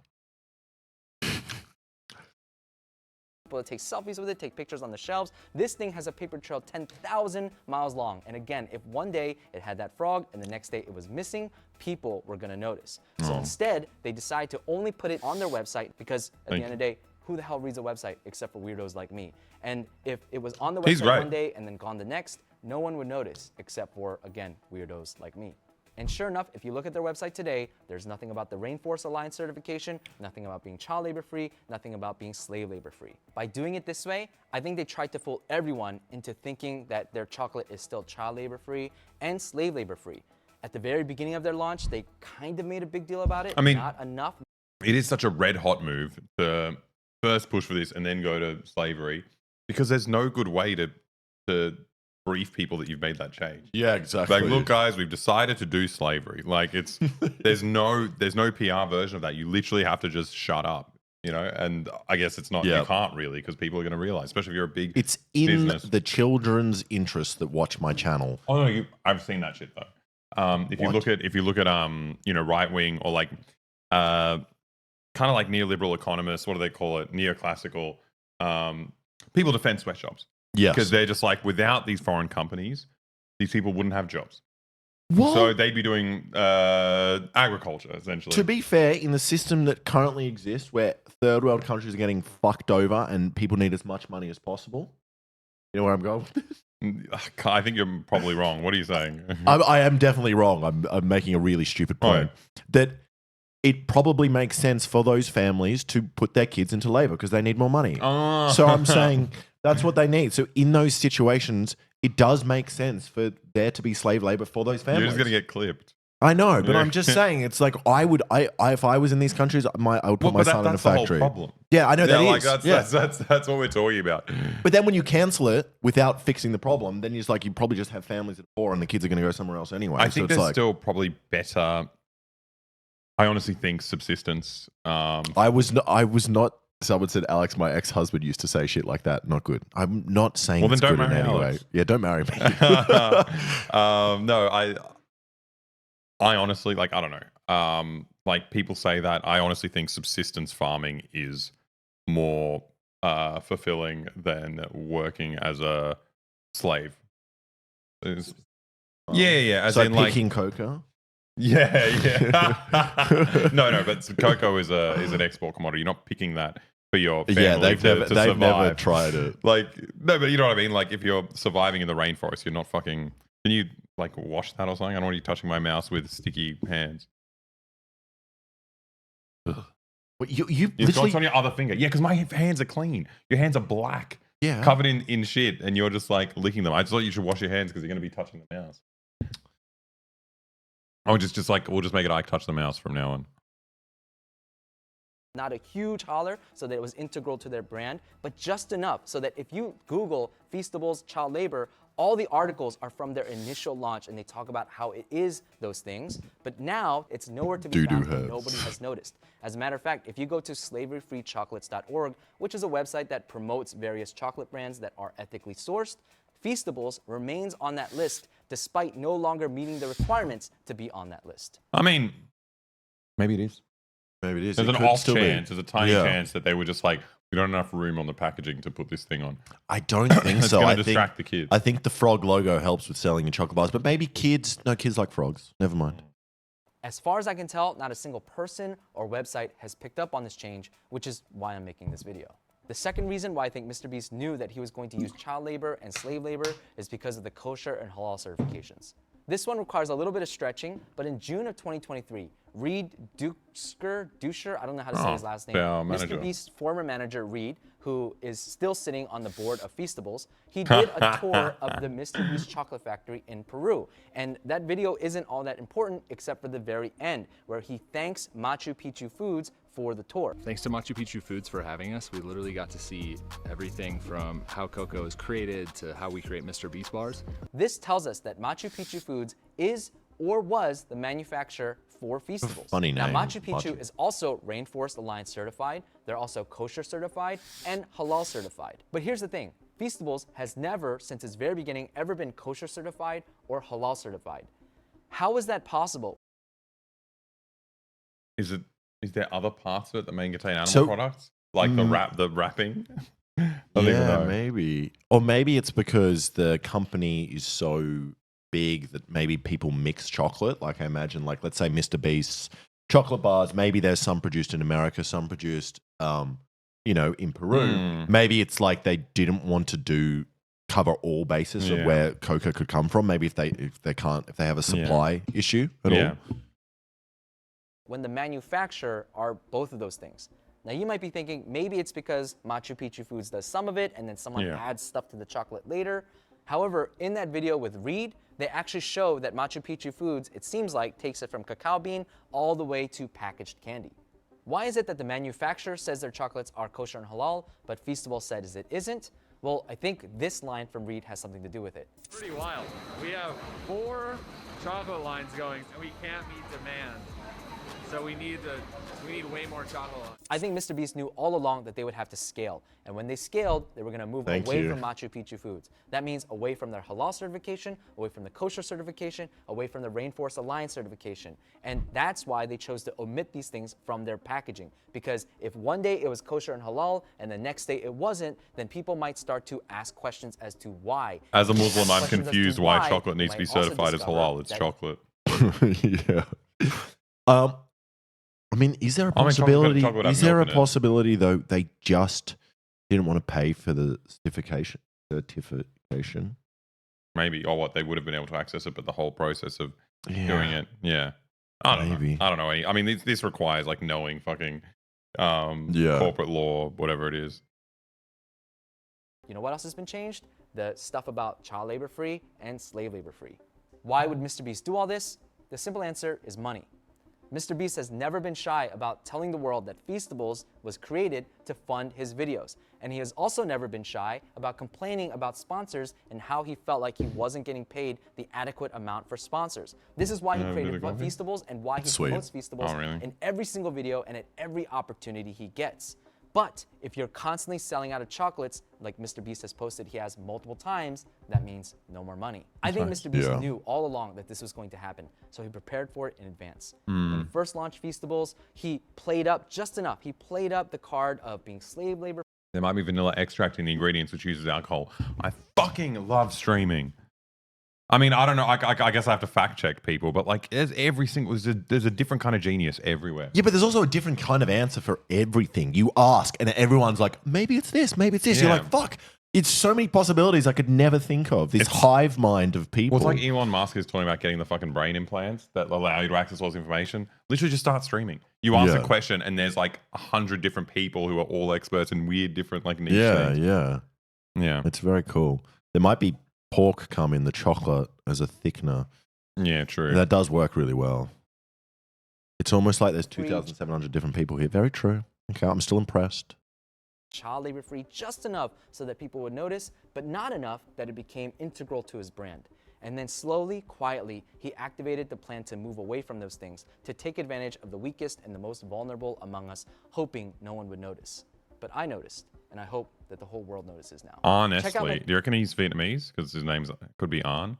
People to take selfies with it, take pictures on the shelves. This thing has a paper trail 10,000 miles long. And again, if one day it had that frog and the next day it was missing, people were going to notice. So instead, they decide to only put it on their website because at the end of the day, who the hell reads a website except for weirdos like me? And if it was on the website one day and then gone the next, no one would notice except for, again, weirdos like me. And sure enough, if you look at their website today, there's nothing about the Rainforest Alliance certification, nothing about being child labor free, nothing about being slave labor free. By doing it this way, I think they tried to fool everyone into thinking that their chocolate is still child labor free and slave labor free. At the very beginning of their launch, they kind of made a big deal about it. I mean, not enough. It is such a red hot move to first push for this and then go to slavery because there's no good way to brief people that you've made that change. Yeah, exactly. Like, look, guys, we've decided to do slavery. Like, it's there's no PR version of that. You literally have to just shut up. you know, and I guess it's not, you can't really, because people are going to realize, especially if you're a big It's in business. the children's interest that watch my channel. Oh no, I've seen that shit though. If you look at you know, right wing or like kind of like neoliberal economists, what do they call it? Neoclassical people defend sweatshops. Yes. Because they're just like, without these foreign companies, these people wouldn't have jobs. What? So they'd be doing agriculture, essentially. To be fair, in the system that currently exists, where third world countries are getting fucked over and people need as much money as possible, you know where I'm going with this? I think you're probably wrong. What are you saying? I am definitely wrong. I'm making a really stupid point. That it probably makes sense for those families to put their kids into labor because they need more money. Oh. So I'm saying that's what they need. So in those situations, it does make sense for there to be slave labor for those families. You're just going to get clipped. I know, but I'm just saying, it's like if I was in these countries, I would put my son in a factory. The whole problem. Yeah, I know that is. That's what we're talking about. But then when you cancel it without fixing the problem, then it's like you probably just have families that are poor and the kids are going to go somewhere else anyway. I think it's there's like, still probably better. I honestly think subsistence. I was not. Someone said, Alex, my ex-husband used to say shit like that. Not good. I'm not saying it's good in any way. Yeah, don't marry me. No, I honestly, like, I don't know. Like, people say that. I honestly think subsistence farming is more fulfilling than working as a slave. Yeah. As so in, like, picking cocoa? Yeah. No, but cocoa is an export commodity. You're not picking that for your family. Yeah, they've survive. never tried it. Like, no, but you know what I mean? Like, if you're surviving in the rainforest, you're not fucking... Can you, like, wash that or something? I don't want you touching my mouse with sticky hands. Well, you It's literally... on your other finger. Yeah, because my hands are clean. Your hands are black. Yeah. Covered in shit, and you're just, like, licking them. I just thought you should wash your hands because you're going to be touching the mouse. Oh, just like, we'll just make it I touch the mouse from now on. Not a huge holler so that it was integral to their brand, but just enough so that if you Google Feastables child labor, all the articles are from their initial launch and they talk about how it is those things, but now it's nowhere to be found and nobody has noticed. As a matter of fact, if you go to slaveryfreechocolates.org, which is a website that promotes various chocolate brands that are ethically sourced, Feastables remains on that list despite no longer meeting the requirements to be on that list. I mean, maybe it is. Maybe it is. There's an off chance, there's a tiny chance that they were just like, we don't have enough room on the packaging to put this thing on. I don't think It's so. going to distract the kids. I think the frog logo helps with selling your chocolate bars, but maybe kids like frogs. Never mind. As far as I can tell, not a single person or website has picked up on this change, which is why I'm making this video. The second reason why I think Mr. Beast knew that he was going to use child labor and slave labor is because of the kosher and halal certifications. This one requires a little bit of stretching, but in June of 2023, Reed Duscher, I don't know how to say his last name, Mr. Beast's former manager, Reed, who is still sitting on the board of Feastables, he did a tour of the Mr. Beast chocolate factory in Peru. And that video isn't all that important except for the very end, where he thanks Machu Picchu Foods for the tour. Thanks to Machu Picchu Foods for having us. We literally got to see everything from how cocoa is created to how we create Mr. Beast bars. This tells us that Machu Picchu Foods is or was the manufacturer for Feastables. Funny name. Now, Machu Picchu is also Rainforest Alliance certified. They're also kosher certified and halal certified. But here's the thing. Feastables has never, since its very beginning, ever been kosher certified or halal certified. How is that possible? Is there other parts of it that may contain animal products? Like the wrapping? Yeah, maybe. Or maybe it's because the company is so big that maybe people mix chocolate. Like I imagine, like let's say Mr. Beast's chocolate bars, maybe there's some produced in America, some produced in Peru. Maybe it's like they didn't want to cover all bases of where cocoa could come from. Maybe if they have a supply issue at all. When the manufacturer are both of those things. Now you might be thinking maybe it's because Machu Picchu Foods does some of it and then someone adds stuff to the chocolate later. However, in that video with Reed, they actually show that Machu Picchu Foods, it seems like, takes it from cacao bean all the way to packaged candy. Why is it that the manufacturer says their chocolates are kosher and halal, but Feastables says it isn't? Well, I think this line from Reed has something to do with it. Pretty wild. We have 4 chocolate lines going and we can't meet demand. So we need way more chocolate. I think Mr. Beast knew all along that they would have to scale. And when they scaled, they were going to move Thank away you. from Machu Picchu foods. That means away from their halal certification, away from the kosher certification, away from the Rainforest Alliance certification. And that's why they chose to omit these things from their packaging. Because if one day it was kosher and halal and the next day it wasn't, then people might start to ask questions as to why. As a Muslim, I'm Questions as to confused why chocolate needs to be you might also certified as discover halal. It's that- chocolate. yeah. I mean, is there a I mean, chocolate- possibility? chocolate would have Is there a milk in it. possibility though they just didn't want to pay for the certification? Maybe, or what, they would have been able to access it, but the whole process of Yeah. doing it, yeah. I don't Maybe. know. I don't know any. I mean, this requires like knowing fucking Yeah. corporate law, whatever it is. You know what else has been changed? The stuff about child labor free and slave labor free. Why would Mr. Beast do all this? The simple answer is money. Mr. Beast has never been shy about telling the world that Feastables was created to fund his videos. And he has also never been shy about complaining about sponsors and how he felt like he wasn't getting paid the adequate amount for sponsors. This is why he created Feastables and why he Sweet. promotes Feastables Oh, really? in every single video and at every opportunity he gets. But if you're constantly selling out of chocolates, like Mr. Beast has posted he has multiple times, that means no more money. I think Mr. Beast Yeah. knew all along that this was going to happen, so he prepared for it in advance. When he first launched Feastables, he played up just enough. He played up the card of being slave labor. There might be vanilla extract in the ingredients which uses alcohol. I fucking love streaming. I mean, I don't know. I guess I have to fact check people, but like, there's a different kind of genius everywhere. Yeah, but there's also a different kind of answer for everything. You ask, and everyone's like, maybe it's this, maybe it's this. You're Yeah. like, fuck. It's so many possibilities I could never think of. This hive mind of people. Well, it's like Elon Musk is talking about getting the fucking brain implants that allow you to access all this information. Literally just start streaming. You ask Yeah. a question and there's like 100 different people who are all experts in weird different like niche yeah, things. yeah. Yeah. It's very cool. There might be pork come in the chocolate as a thickener. Yeah, true. And that does work really well. It's almost like there's Preach. 2,700 different people here. Very true. Okay, I'm still impressed. child labor free just enough so that people would notice, but not enough that it became integral to his brand. And then slowly, quietly, he activated the plan to move away from those things, to take advantage of the weakest and the most vulnerable among us, hoping no one would notice. But I noticed, and I hope that the whole world notices now. Check out Ahnestly. my- Do you reckon he's Vietnamese? Because his name's could be Ahn.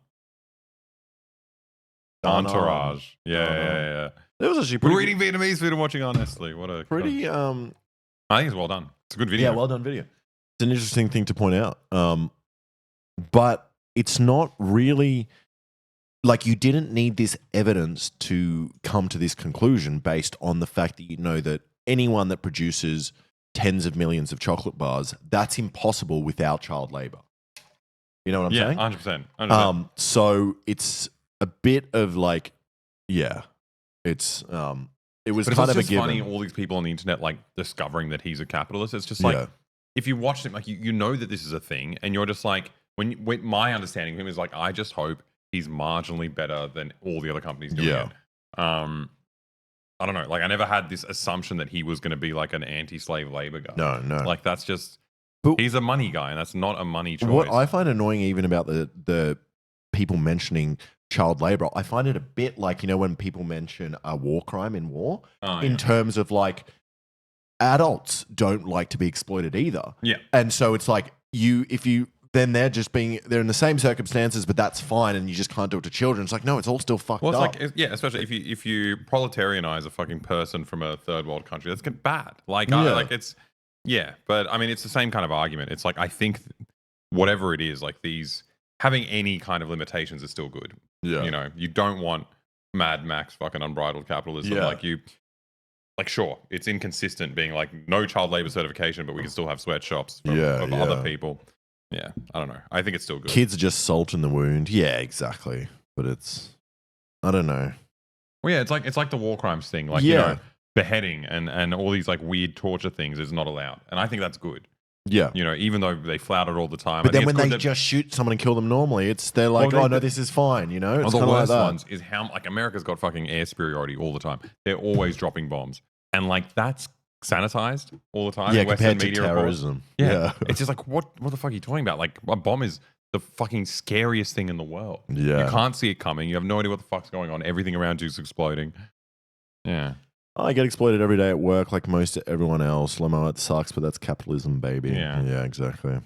Ahn. Entourage. Yeah, Ahn. yeah, yeah. It was actually We're pretty, eating Vietnamese food and watching Ahnestly. What a pretty I think it's well done. It's a good video. yeah, well done video. It's an interesting thing to point out. But it's not really like you didn't need this evidence to come to this conclusion based on the fact that you know that anyone that produces tens of millions of chocolate bars, that's impossible without child labor. You know what I'm yeah, saying? 100%. 100%. So it's a bit of like, yeah, it's it was But kind it's of a just given. funny, all these people on the internet like discovering that he's a capitalist. It's just like, Yeah. if you watch him, like you know that this is a thing, and you're just like, when my understanding of him is like, I just hope he's marginally better than all the other companies doing Yeah. it. I don't know. Like, I never had this assumption that he was going to be like an anti-slave labor guy. No. Like, that's just But- he's a money guy, and that's not a money choice. What I find annoying even about the people mentioning child labor, I find it a bit like, you know, when people mention a war crime in war, Oh, in yeah. terms of like adults don't like to be exploited either. Yeah. And so it's like then they're in the same circumstances, but that's fine, and you just can't do it to children. It's like, no, it's all still fucked Well, up. it's like, yeah, especially if you proletarianize a fucking person from a third world country, that's bad. Like, Yeah. but I mean, it's the same kind of argument. It's like, I think whatever it is, like having any kind of limitations is still good. Yeah. You know, you don't want Mad Max fucking unbridled capitalism. Yeah. Like, sure, it's inconsistent being like no child labor certification, but we can still have sweatshops of Yeah. other people. Yeah, I don't know. I think it's still good. Kids are just salt in the wound. Yeah, exactly. But I don't know. Well, yeah, it's like the war crimes thing. Like, Yeah. beheading and all these like weird torture things is not allowed. And I think that's good. Yeah. You know, even though they flout it all the time. But I then think when it's they good that- just shoot someone and kill them normally, they're like, Well, oh no, this is fine, you know? It's the kind of like worst that. ones is how like America's got fucking air superiority all the time. They're always dropping bombs. And like that's sanitized all the time. Yeah, in Western compared to media reports. terrorism. Yeah. It's just like, what the fuck are you talking about? Like, a bomb is the fucking scariest thing in the world. Yeah. You can't see it coming. You have no idea what the fuck's going on. Everything around you is exploding. Yeah. I get exploited every day at work like most everyone else. Limo, it sucks, but that's capitalism, baby. Yeah. Yeah, exactly.